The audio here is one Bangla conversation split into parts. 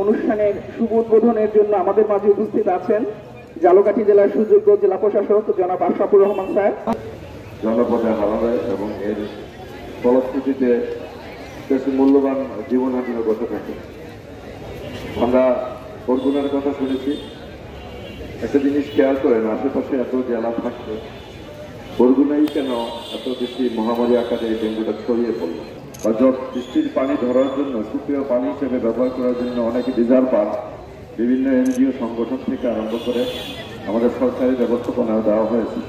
অনুষ্ঠানের শুভ উদ্বোধনের জন্য আমাদের মাঝে উপস্থিত আছেন ঝালকাঠি জেলার সুযোগ্য জেলা প্রশাসক জনাব আশরাফুর রহমান স্যার। জনপদে হারাবে এবং এর ফলশ্রুতিতে বেশি মূল্যবান জীবনহানিও ঘটে থাকে। আমরা বরগুনার কথা শুনেছি। একটা জিনিস খেয়াল করেন, আশেপাশে এত জেলা থাকবে, বরগুনাই কেন এত বেশি মহামারী আকারে এই ডেঙ্গুটা ছড়িয়ে পড়লো? বা বৃষ্টির পানি ধরার জন্য, সুপেয় পানি হিসেবে ব্যবহার করার জন্য অনেকে রিজার্ভার বিভিন্ন এনজিও সংগঠন থেকে আরম্ভ করে আমাদের সরকারি ব্যবস্থাপনা দেওয়া হয়েছে।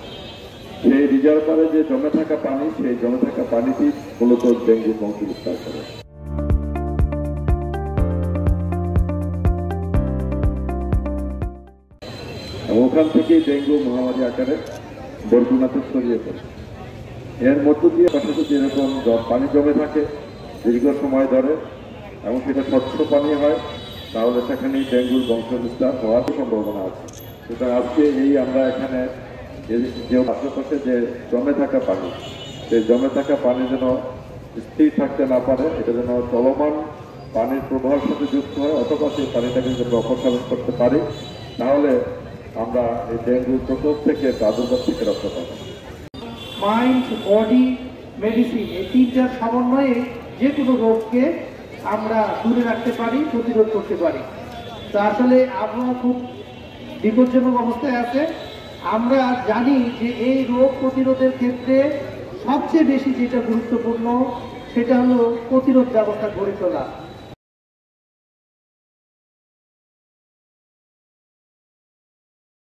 সেই রিজার্ভারে যে জমে থাকা পানি, সেই জমে থাকা পানিটি মূলত ডেঙ্গু বংশ বিস্তার করে। ওখান থেকেই ডেঙ্গু মহামারী আকারে বরগুনাতে ছড়িয়ে পড়ে। এর মধ্য দিয়ে পাশাপাশি যেরকম পানি জমে থাকে দীর্ঘ সময় ধরে এবং সেটা স্বচ্ছ পানি হয়, তাহলে সেখানেই ডেঙ্গুর বংশ বিস্তার হওয়ার সম্ভাবনা আছে। সুতরাং আজকে এই আমরা এখানে যে আশেপাশে যে জমে থাকা পানি, সেই জমে থাকা পানি যেন স্থির থাকতে না পারে, এটা যেন চলমান পানির প্রবাহের সাথে যুক্ত হয়, অথবা সেই পানিটাকে যদি অপসারণ করতে পারি, তাহলে আমরা এই ডেঙ্গুর প্রকোপ থেকে, প্রাদুর্ভাব থেকে রক্ষা পাবো। মাইন্ড, বডি, মেডিসিন, এই তিনটার সমন্বয়ে যে কোনো রোগকে আমরা দূরে রাখতে পারি, প্রতিরোধ করতে পারি। তা আসলে আবহাওয়া খুব বিপজ্জনক অবস্থায় আছে। আমরা জানি যে এই রোগ প্রতিরোধের ক্ষেত্রে সবচেয়ে বেশি যেটা গুরুত্বপূর্ণ সেটা হলো প্রতিরোধ ব্যবস্থা গড়ে তোলা।